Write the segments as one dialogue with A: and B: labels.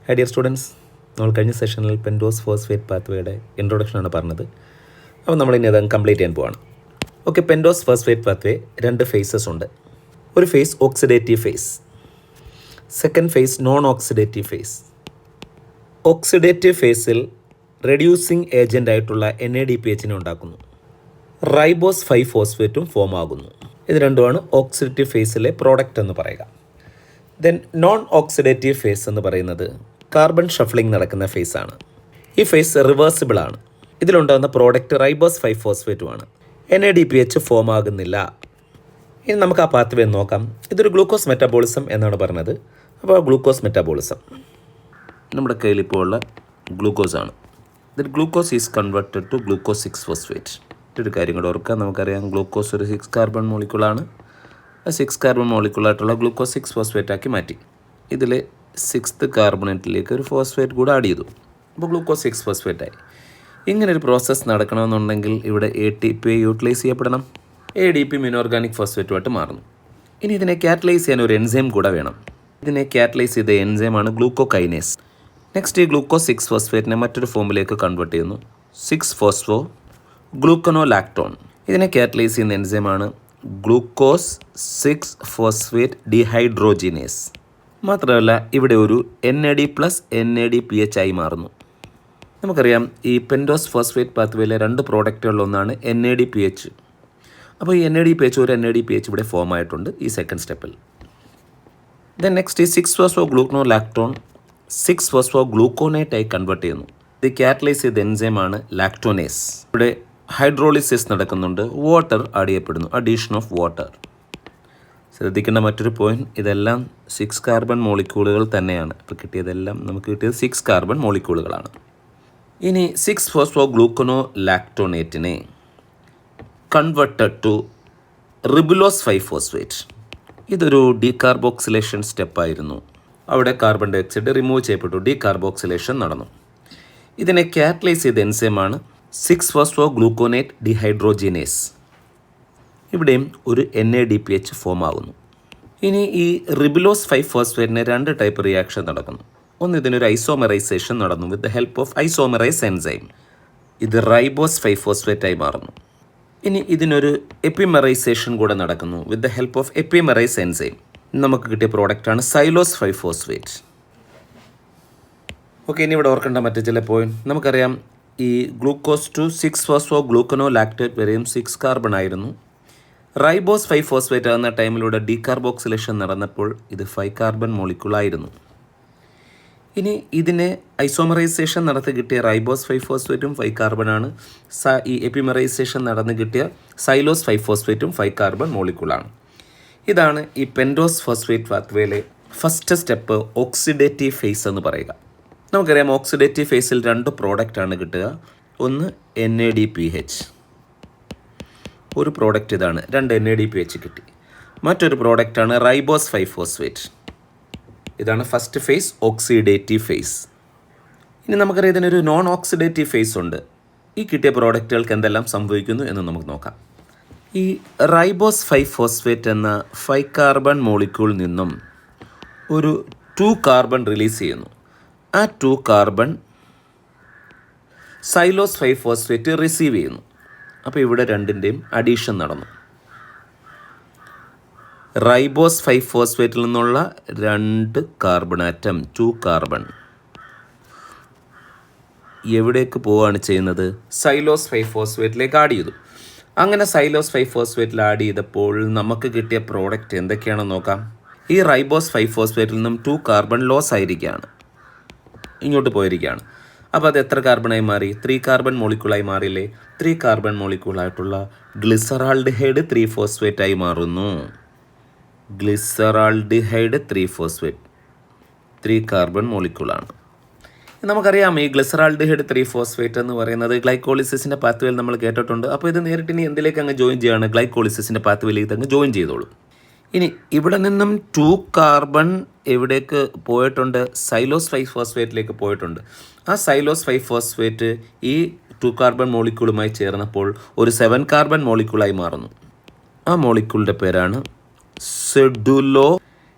A: Hi dear students, നമ്മൾ കഴിഞ്ഞ സെഷനിൽ പെൻഡോസ് ഫോസ്ഫേറ്റ് പാത്വേയുടെ ഇൻട്രൊഡക്ഷനാണ് പറഞ്ഞത്. അപ്പോൾ നമ്മളിനി അത് കംപ്ലീറ്റ് ചെയ്യാൻ പോവാണ്. Okay, pentose phosphate pathway 2 phases ഉണ്ട്. ഒരു phase oxidative phase, second phase non oxidative phase. Oxidative ഫേസിൽ റെഡ്യൂസിങ് ഏജൻ്റ് ആയിട്ടുള്ള NADPH ഉണ്ടാക്കുന്നു. റൈബോസ് 5 ഫോസ്ഫേറ്റും ഫോം ആകുന്നു. ഇത് രണ്ടുമാണ് ഓക്സിഡേറ്റീവ് ഫേസിലെ പ്രോഡക്റ്റ് എന്ന് പറയുക. ദെൻ നോൺ ഓക്സിഡേറ്റീവ് ഫേസ് എന്ന് പറയുന്നത് കാർബൺ ഷഫ്ലിംഗ് നടക്കുന്ന ഫേസാണ്. ഈ ഫേസ് റിവേഴ്സിബിൾ ആണ്. ഇതിലുണ്ടാകുന്ന പ്രോഡക്റ്റ് റൈബോസ് 5 ഫോസ്ഫേറ്റുമാണ്. NADPH ഫോം ആകുന്നില്ല. ഇനി നമുക്ക് ആ പാത്വേ നോക്കാം. ഇതൊരു ഗ്ലൂക്കോസ് മെറ്റാബോളിസം എന്നാണ് പറഞ്ഞത്. അപ്പോൾ ഗ്ലൂക്കോസ് മെറ്റാബോളിസം നമ്മുടെ കയ്യിലിപ്പോൾ ഉള്ള ഗ്ലൂക്കോസ് ആണ്. ഇതിൽ glucose is converted to glucose 6 phosphate. ഒരു കാര്യം കൂടെ ഓർക്കാം, നമുക്കറിയാം ഗ്ലൂക്കോസ് ഒരു 6 കാർബൺ മോളിക്യൂളാണ്. 6 കാർബൺ മോളിക്യൂളായിട്ടുള്ള ഗ്ലൂക്കോസ് 6 ഫോസ്ഫേറ്റ് ആക്കി മാറ്റി. ഇതിൽ 6th കാർബണേറ്റിലേക്ക് ഒരു ഫോസ്ഫേറ്റ് കൂടെ ആഡ് ചെയ്തു. അപ്പോൾ ഗ്ലൂക്കോസ് 6 ഫോസ്ഫേറ്റായി. ഇങ്ങനെ ഒരു പ്രോസസ്സ് നടക്കണമെന്നുണ്ടെങ്കിൽ ഇവിടെ ATP യൂട്ടിലൈസ് ചെയ്യപ്പെടണം. ADP ഇനോർഗാനിക് ഫോസ്ഫേറ്റുമായിട്ട് മാറുന്നു. ഇനി ഇതിനെ കാറ്റലൈസ് ചെയ്യാൻ ഒരു എൻസൈം കൂടെ വേണം. ഇതിനെ കാറ്റലൈസ് ചെയ്ത എൻസൈമാണ് ഗ്ലൂക്കോകൈനേസ്. നെക്സ്റ്റ് ഈ ഗ്ലൂക്കോസ് 6 ഫോസ്ഫേറ്റിനെ മറ്റൊരു ഫോമിലേക്ക് കൺവേർട്ട് ചെയ്യുന്നു. 6 ഫോസ്ഫോ ഗ്ലൂക്കനോലാക്ടോൺ. ഇതിനെ കാറ്റലൈസ് ചെയ്യുന്ന എൻസൈമാണ് ഗ്ലൂക്കോസ് 6 ഫോസ്ഫേറ്റ് ഡീഹൈഡ്രോജിനേസ്. മാത്രമല്ല ഇവിടെ ഒരു NAD+ NADPH ആയി മാറുന്നു. നമുക്കറിയാം ഈ പെൻഡോസ് ഫോസ്ഫേറ്റ് പാത്വേയിലെ 2 പ്രോഡക്റ്റുകളിലൊന്നാണ് NADPH. അപ്പോൾ ഈ NADPH ഒരു NADPH ഇവിടെ ഫോം ആയിട്ടുണ്ട് ഈ സെക്കൻഡ് സ്റ്റെപ്പിൽ. ദെൻ നെക്സ്റ്റ് ഈ 6 ഫോസ്ഫോ ഗ്ലൂക്കനോലാക്ടോൺ 6 ഫോസ്ഫോ ഗ്ലൂക്കോനേറ്റായി കൺവേർട്ട് ചെയ്യുന്നു. ഇത് കാറ്റലൈസ് ചെയ്ത എൻസൈമാണ് ലാക്ടോനേസ്. ഇവിടെ ഹൈഡ്രോളിസിസ് നടക്കുന്നുണ്ട്. വാട്ടർ ആഡ് ചെയ്യപ്പെടുന്നു, അഡീഷൻ ഓഫ് വാട്ടർ. ശ്രദ്ധിക്കേണ്ട മറ്റൊരു പോയിന്റ്, ഇതെല്ലാം 6 കാർബൺ മോളിക്യൂളുകൾ തന്നെയാണ്. ഇപ്പോൾ കിട്ടിയതെല്ലാം നമുക്ക് കിട്ടിയത് 6 കാർബൺ മോളിക്യൂളുകളാണ്. ഇനി 6 ഫോസ്ഫോ ഗ്ലൂക്കനോ ലാക്ടോനേറ്റിനെ കൺവേർട്ടഡ് ടു റിബുലോസ് 5 ഫോസ്ഫേറ്റ്. ഇതൊരു ഡീകാർബോക്സിലേഷൻ സ്റ്റെപ്പായിരുന്നു. അവിടെ കാർബൺ ഡൈ ഓക്സൈഡ് റിമൂവ് ചെയ്യപ്പെട്ടു, ഡീകാർബോക്സിലേഷൻ നടന്നു. ഇതിനെ കാറ്റലൈസ് ചെയ്ത എൻസൈമാണ് 6 ഫോസ്ഫോ ഗ്ലൂക്കോനേറ്റ് ഡീഹൈഡ്രോജിനേസ്. ഇവിടെയും ഒരു NADPH ഫോം ആകുന്നു. ഇനി ഈ റിബുലോസ് 5 ഫോസ്ഫേറ്റിന് 2 ടൈപ്പ് റിയാക്ഷൻ നടക്കുന്നു. ഒന്ന്, ഇതിനൊരു ഐസോമെറൈസേഷൻ നടന്നു with the help of isomerase enzyme. ഇത് റൈബോസ് 5 ഫോസ്ഫേറ്റായി മാറുന്നു. ഇനി ഇതിനൊരു എപ്പിമെറൈസേഷൻ കൂടെ നടക്കുന്നു with the help of epimerase enzyme. നമുക്ക് കിട്ടിയ പ്രോഡക്റ്റാണ് സൈലോസ് 5 ഫോസ്ഫേറ്റ്. ഓക്കെ, ഇനി ഇവിടെ ഓർക്കേണ്ട മറ്റു ചില പോയിന്റ്. നമുക്കറിയാം ഈ ഗ്ലൂക്കോസ് ടു 6 ഫോസ്ഫോ ഗ്ലൂക്കനോ ലാക്ടേറ്റ് വരെയും 6 കാർബൺ ആയിരുന്നു. റൈബോസ് 5 ഫോസ്ഫേറ്റ് ആകുന്ന ടൈമിലൂടെ ഡീകാർബോക്സിലേഷൻ നടന്നപ്പോൾ ഇത് 5 കാർബൺ മോളിക്യൂളായിരുന്നു. ഇനി ഇതിനെ ഐസോമറൈസേഷൻ നടത്തി കിട്ടിയ റൈബോസ് 5 ഫോസ്ഫേറ്റും 5 കാർബണാണ്. ഈ എപ്പിമറൈസേഷൻ നടന്ന് കിട്ടിയ സൈലോസ് 5 ഫോസ്ഫേറ്റും 5 കാർബൺ മോളിക്യൂളാണ്. ഇതാണ് ഈ പെൻഡോസ് ഫോസ്ഫേറ്റ് പാത്വേയിലെ ഫസ്റ്റ് സ്റ്റെപ്പ്, ഓക്സിഡേറ്റീവ് ഫേസ് എന്ന് പറയുക. നമുക്കറിയാം ഓക്സിഡേറ്റീവ് ഫേസിൽ 2 പ്രോഡക്റ്റാണ് കിട്ടുക. ഒന്ന് NADPH, ഒരു പ്രോഡക്റ്റ് ഇതാണ്, 2 NADPH കിട്ടി. മറ്റൊരു പ്രോഡക്റ്റാണ് റൈബോസ് 5 ഫോസ്ഫേറ്റ്. ഇതാണ് ഫസ്റ്റ് ഫേസ്, ഓക്സിഡേറ്റീവ് ഫേസ്. ഇനി നമുക്കറിയാം ഇതിനൊരു നോൺ ഓക്സിഡേറ്റീവ് ഫേസ് ഉണ്ട്. ഈ കിട്ടിയ പ്രോഡക്റ്റുകൾക്ക് എന്തെല്ലാം സംഭവിക്കുന്നു എന്ന് നമുക്ക് നോക്കാം. ഈ റൈബോസ് 5 ഫോസ്ഫേറ്റ് എന്ന 5 കാർബൺ മോളിക്യൂളിൽ നിന്നും ഒരു 2 കാർബൺ റിലീസ് ചെയ്യുന്നു. ആ 2 കാർബൺ സൈലോസ് 5 ഫോസ്ഫേറ്റ് റിസീവ് ചെയ്യുന്നു. അപ്പോൾ ഇവിടെ രണ്ടിൻ്റെയും അഡീഷൻ നടന്നു. റൈബോസ് 5 ഫോസ്ഫേറ്റിൽ നിന്നുള്ള 2 കാർബൺ ആറ്റം, 2 കാർബൺ എവിടേക്ക് പോവുകയാണ് ചെയ്യുന്നത്? സൈലോസ് 5 ഫോസ്ഫേറ്റിലേക്ക് ആഡ് ചെയ്തു. അങ്ങനെ സൈലോസ് 5 ഫോസ്ഫേറ്റിൽ ആഡ് ചെയ്തപ്പോൾ നമുക്ക് കിട്ടിയ പ്രോഡക്റ്റ് എന്തൊക്കെയാണെന്ന് നോക്കാം. ഈ റൈബോസ് 5 ഫോസ്ഫേറ്റിൽ നിന്നും 2 കാർബൺ ലോസ് ആയിരിക്കുകയാണ്, ഇങ്ങോട്ട് പോയിരിക്കുകയാണ്. അപ്പോൾ അത് എത്ര കാർബണായി മാറി? 3 കാർബൺ മോളിക്യൂളായി മാറിയില്ലേ? 3 കാർബൺ മോളിക്യൂളായിട്ടുള്ള ഗ്ലിസറാൾഡിഹൈഡ് 3 ഫോസ്ഫേറ്റായി മാറുന്നു. ഗ്ലിസറാൾഡിഹൈഡ് 3 ഫോസ്ഫേറ്റ് 3 കാർബൺ മോളിക്യൂളാണ്. നമുക്കറിയാം ഈ ഗ്ലിസറാൾഡിഹൈഡ് 3 ഫോസ്ഫേറ്റ് എന്ന് പറയുന്നത് ഗ്ലൈക്കോളിസിസിൻ്റെ പാത്വേയിൽ നമ്മൾ കേട്ടിട്ടുണ്ട്. അപ്പോൾ ഇത് നേരിട്ട് ഇനി എന്തിലേക്ക് അങ്ങ് ജോയിൻ ചെയ്യുകയാണ്? ഗ്ലൈക്കോളിസിസിൻ്റെ പാത്വേയിലേക്ക് അങ്ങ് ജോയിൻ ചെയ്തോളൂ. ഇനി ഇവിടെ നിന്നും 2 കാർബൺ എവിടേക്ക് പോയിട്ടുണ്ട്? സൈലോസ് 5 ഫോസ്ഫേറ്റിലേക്ക് പോയിട്ടുണ്ട്. ആ സൈലോസ് 5 ഫോസ്ഫേറ്റ് ഈ 2 കാർബൺ മോളിക്യൂളുമായി ചേർന്നപ്പോൾ ഒരു 7 കാർബൺ മോളിക്യൂളായി മാറുന്നു. ആ മോളിക്യൂളിൻ്റെ പേരാണ് സെഡുലോ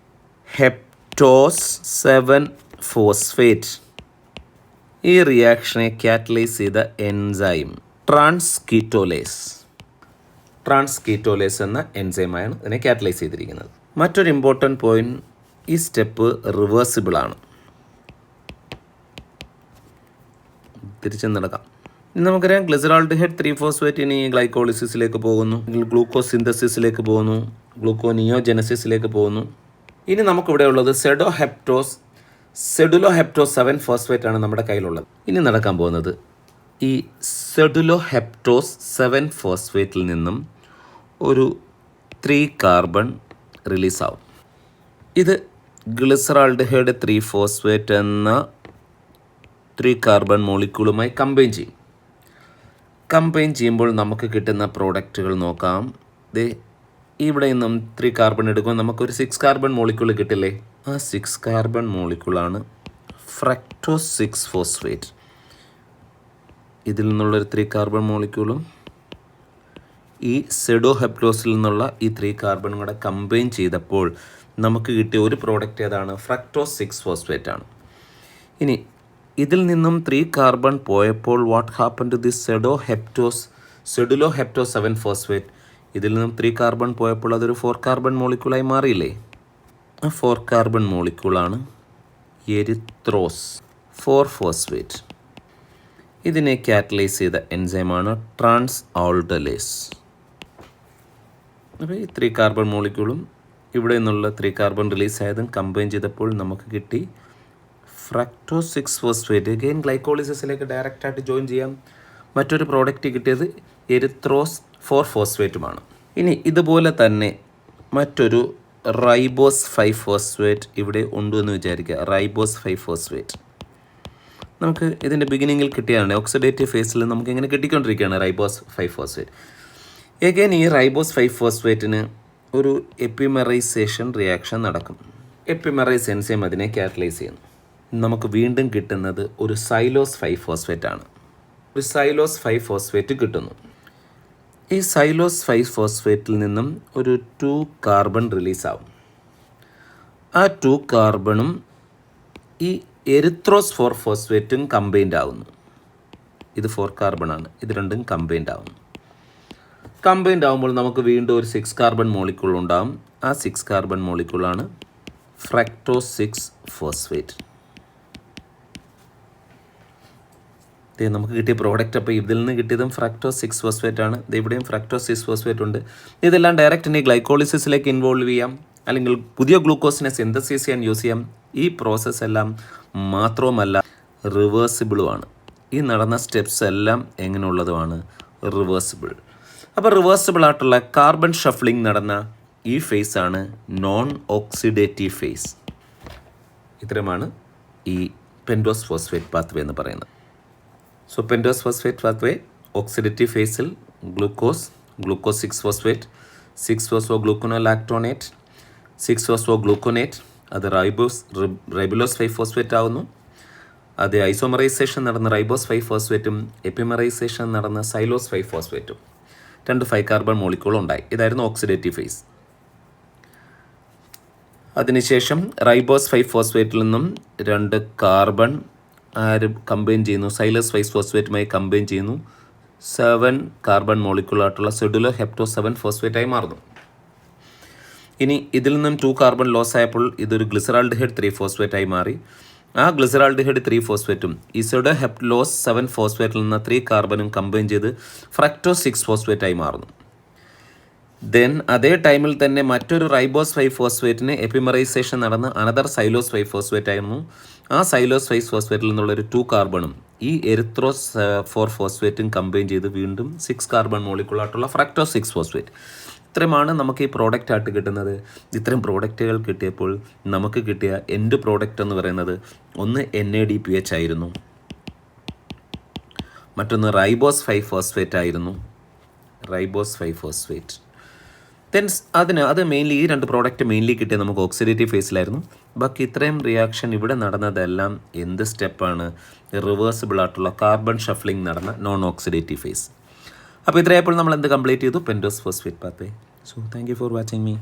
A: ഹെപ്റ്റോസ് 7 ഫോസ്ഫേറ്റ്. ഈ റിയാക്ഷനെ കാറ്റലൈസ് ചെയ്ത എൻസൈം ട്രാൻസ്കീറ്റോലേസ് എന്ന എൻസൈമാണ് ഇതിനെ കാറ്റലൈസ് ചെയ്തിരിക്കുന്നത്. മറ്റൊരു ഇമ്പോർട്ടൻറ്റ് പോയിന്റ്, ഈ സ്റ്റെപ്പ് റിവേഴ്സിബിളാണ്. തിരിച്ചു നടക്കാം. ഇനി നമുക്കറിയാം ഗ്ലിസറാൾഡിഹൈഡ് 3-ഫോസ്ഫേറ്റ് ഇനി ഗ്ലൈക്കോളിസിസിലേക്ക് പോകുന്നു, ഗ്ലൂക്കോസ് സിന്തസിസിലേക്ക് പോകുന്നു, ഗ്ലൂക്കോനിയോജനസിസിലേക്ക് പോകുന്നു. ഇനി നമുക്കിവിടെ ഉള്ളത് സെഡുലോഹെപ്റ്റോസ് 7-ഫോസ്ഫേറ്റ് ആണ് നമ്മുടെ കയ്യിലുള്ളത്. ഇനി നടക്കാൻ പോകുന്നത് ഈ സെഡുലോഹെപ്റ്റോസ് 7-ഫോസ്ഫേറ്റിൽ നിന്നും ഒരു 3 കാർബൺ റിലീസാവും. ഇത് ഗ്ലിസറാൾഡിഹൈഡ് 3-ഫോസ്ഫേറ്റ് എന്ന 3 കാർബൺ മോളിക്യൂളുമായി കമ്പൈൻ ചെയ്യും. കമ്പൈൻ ചെയ്യുമ്പോൾ നമുക്ക് കിട്ടുന്ന പ്രോഡക്റ്റുകൾ നോക്കാം. ഇവിടെ നിന്നും 3 കാർബൺ എടുക്കുമ്പോൾ നമുക്കൊരു 6 കാർബൺ മോളിക്യൂൾ കിട്ടില്ലേ? ആ 6 കാർബൺ മോളിക്യൂളാണ് ഫ്രക്ടോസ് 6-ഫോസ്ഫേറ്റ്. ഇതിൽ നിന്നുള്ളൊരു 3 കാർബൺ മോളിക്യൂളും ഈ സെഡോഹെപ്റ്റോസിൽ നിന്നുള്ള ഈ 3 കാർബണും കൂടെ കമ്പൈൻ ചെയ്തപ്പോൾ നമുക്ക് കിട്ടിയ ഒരു പ്രോഡക്റ്റ് ഏതാണ്? ഫ്രക്ടോസ് 6-ഫോസ്ഫേറ്റ് ആണ്. ഇനി ഇതിൽ നിന്നും 3 കാർബൺ പോയപ്പോൾ വാട്ട് ഹാപ്പൻ ടു ദിസ് സെഡുലോഹെപ്റ്റോസ് 7-ഫോസ്ഫേറ്റ്? ഇതിൽ നിന്നും 3 കാർബൺ പോയപ്പോൾ അതൊരു 4 കാർബൺ മോളിക്യൂളായി മാറിയില്ലേ? ആ 4 കാർബൺ മോളിക്യൂളാണ് എരിത്രോസ് 4-ഫോസ്ഫേറ്റ്. ഇതിനെ കാറ്റലൈസ് ചെയ്ത എൻസൈമാണ് ട്രാൻസ്ആൾഡലേസ്. അപ്പോൾ ഈ 3 കാർബൺ മോളിക്യൂളും ഇവിടെ നിന്നുള്ള 3 കാർബൺ റിലീസ് ആയതും കമ്പൈൻ ചെയ്തപ്പോൾ നമുക്ക് കിട്ടി ഫ്രക്ടോസ് 6-ഫോസ്ഫേറ്റ്. അഗെയിൻ ഗ്ലൈക്കോളിസിസിലേക്ക് ഡയറക്റ്റായിട്ട് ജോയിൻ ചെയ്യാം. മറ്റൊരു പ്രോഡക്റ്റ് കിട്ടിയത് എരിത്രോസ് 4-ഫോസ്ഫേറ്റുമാണ്. ഇനി ഇതുപോലെ തന്നെ മറ്റൊരു റൈബോസ് 5-ഫോസ്ഫേറ്റ് ഇവിടെ ഉണ്ടെന്ന് വിചാരിക്കുക. റൈബോസ് 5-ഫോസ്ഫേറ്റ് നമുക്ക് ഇതിൻ്റെ ബിഗിനിങ്ങിൽ കിട്ടിയാണ്. ഓക്സിഡേറ്റീവ് ഫേസിൽ നമുക്ക് ഇങ്ങനെ കിട്ടിക്കൊണ്ടിരിക്കുകയാണ് റൈബോസ് 5-ഫോസ്ഫേറ്റ്. എഗെയിൻ ഈ റൈബോസ് 5-ഫോസ്ഫേറ്റിന് ഒരു എപ്പിമെറൈസേഷൻ റിയാക്ഷൻ നടക്കും. എപ്പിമെറൈസ് എൻസൈം അതിനെ കാറ്റലൈസ് ചെയ്യുന്നു. നമുക്ക് വീണ്ടും കിട്ടുന്നത് ഒരു സൈലോസ് 5-ഫോസ്ഫേറ്റ് ആണ്. ഒരു സൈലോസ് 5-ഫോസ്ഫേറ്റ് കിട്ടുന്നു. ഈ സൈലോസ് 5-ഫോസ്ഫേറ്റിൽ നിന്നും ഒരു 2 കാർബൺ റിലീസാവും. ആ 2 കാർബണും ഈ എരിത്രോസ് 4-ഫോസ്ഫേറ്റും കമ്പൈൻഡ് ആവുന്നു. ഇത് 4 കാർബണാണ്. ഇത് രണ്ടും കമ്പൈൻഡ് ആവുന്നു. കമ്പൈൻഡ് ആവുമ്പോൾ നമുക്ക് വീണ്ടും ഒരു 6 കാർബൺ മോളിക്യൂൾ ഉണ്ടാകും. ആ 6 കാർബൺ മോളിക്യൂളാണ് ഫ്രക്ടോസ് 6-ഫോസ്ഫേറ്റ്. നമുക്ക് കിട്ടിയ പ്രോഡക്റ്റ് അപ്പോൾ ഇതിൽ നിന്ന് കിട്ടിയതും ഫ്രക്ടോസ് 6-ഫോസ്ഫേറ്റ് ആണ്. ഇവിടെയും ഫ്രക്ടോസ് 6-ഫോസ്ഫേറ്റ് ഉണ്ട്. ഇതെല്ലാം ഡയറക്റ്റ് ഇനി ഗ്ലൈക്കോളിസിസിലേക്ക് ഇൻവോൾവ് ചെയ്യാം, അല്ലെങ്കിൽ പുതിയ ഗ്ലൂക്കോസിനെ സിന്തസിസ് ചെയ്യാൻ യൂസ് ചെയ്യാം. ഈ പ്രോസസ്സ് എല്ലാം മാത്രവുമല്ല റിവേഴ്സിബിളുമാണ്. ഈ നടന്ന സ്റ്റെപ്സ് എല്ലാം എങ്ങനെയുള്ളതുമാണ്? റിവേഴ്സിബിൾ. അപ്പോൾ റിവേഴ്സിബിൾ ആയിട്ടുള്ള കാർബൺ ഷഫ്ലിംഗ് നടന്ന ഈ ഫേസാണ് നോൺ ഓക്സിഡേറ്റീവ് ഫേസ്. ഇത്രയുമാണ് ഈ പെൻറ്റോസ് ഫോസ്ഫേറ്റ് പാത്വേ എന്ന് പറയുന്നത്. So pentose phosphate pathway oxidative ഫേസിൽ ഗ്ലൂക്കോസ് 6-ഫോസ്ഫേറ്റ്, 6-ഫോസ്ഫോഗ്ലൂക്കോനോലാക്ടോണേറ്റ്, 6-ഫോസ്ഫോഗ്ലൂക്കോനേറ്റ്, അത് റൈബുലോസ് 5-ഫോസ്ഫേറ്റ് ആകുന്നു. അത് ഐസോമറൈസേഷൻ നടന്ന റൈബോസ് 5-ഫോസ്ഫേറ്റും എപ്പിമറൈസേഷൻ നടന്ന സൈലോസ് 5-ഫോസ്ഫേറ്റും 2 5 കാർബൺ മോളിക്യൂൾ ഉണ്ടായി. ഇതായിരുന്നു ഓക്സിഡേറ്റീവ് ഫേസ്. അതിനുശേഷം റൈബോസ് 5-ഫോസ്ഫേറ്റിൽ നിന്നും 2 കാർബൺ കമ്പൈൻ ചെയ്യുന്നു, സൈലസ് 5-ഫോസ്ഫേറ്റുമായി കമ്പൈൻ ചെയ്യുന്നു. 7 കാർബൺ മോളിക്യൂളായിട്ടുള്ള സെഡുലോഹെപ്റ്റോസ് 7-ഫോസ്ഫേറ്റായി മാറുന്നു. ഇനി ഇതിൽ നിന്നും 2 കാർബൺ ലോസ് ആയപ്പോൾ ഇതൊരു ഗ്ലിസറാൾഡിഹൈഡ് 3-ഫോസ്ഫേറ്റായി മാറി. ആ ഗ്ലിസറാൾഡിഹൈഡ് 3-ഫോസ്ഫേറ്റും ഈ സെഡോഹെപ്റ്റോസ് 7-ഫോസ്ഫേറ്റിൽ നിന്ന് 3 കാർബണും കമ്പൈൻ ചെയ്ത് ഫ്രക്ടോസ് 6-ഫോസ്ഫേറ്റായി മാറുന്നു. ദെൻ അതേ ടൈമിൽ തന്നെ മറ്റൊരു റൈബോസ് 5-ഫോസ്ഫേറ്റിന് എപ്പിമറൈസേഷൻ നടന്ന് അനദർ സൈലോസ് 5-ഫോസ്ഫേറ്റ് ആയിരുന്നു. ആ സൈലോസ് 5-ഫോസ്ഫേറ്റിൽ നിന്നുള്ളൊരു 2 കാർബണും ഈ എരിത്രോസ് 4-ഫോസ്ഫേറ്റും കമ്പൈൻ ചെയ്ത് വീണ്ടും 6 കാർബൺ മോളിക്യൂളായിട്ടുള്ള ഫ്രക്ടോസ് 6-ഫോസ്ഫേറ്റ്. ഇത്രയുമാണ് നമുക്ക് ഈ പ്രോഡക്റ്റ് ആയിട്ട് കിട്ടുന്നത്. ഇത്രയും പ്രോഡക്റ്റുകൾ കിട്ടിയപ്പോൾ നമുക്ക് കിട്ടിയ എൻഡ് പ്രോഡക്റ്റ് എന്ന് പറയുന്നത് ഒന്ന് NADPH ആയിരുന്നു, മറ്റൊന്ന് റൈബോസ് 5-ഫോസ്ഫേറ്റ് ആയിരുന്നു. റൈബോസ് 5-ഫോസ്ഫേറ്റ്. ദെൻ അത് മെയിൻലി ഈ 2 പ്രോഡക്റ്റ് മെയിൻലി കിട്ടിയ നമുക്ക് ഓക്സിഡേറ്റീവ് ഫേസിലായിരുന്നു. ബാക്കി ഇത്രയും റിയാക്ഷൻ ഇവിടെ നടന്നതെല്ലാം എന്ത് സ്റ്റെപ്പാണ്? റിവേഴ്സിബിൾ ആയിട്ടുള്ള കാർബൺ ഷഫ്ലിംഗ് നടന്ന നോൺ ഓക്സിഡേറ്റീവ് ഫേസ്. അപ്പോൾ ഇത്രയപ്പോൾ നമ്മൾ എന്ത് കംപ്ലീറ്റ് ചെയ്തു? Pentose phosphate pathway. So thank you for watching me.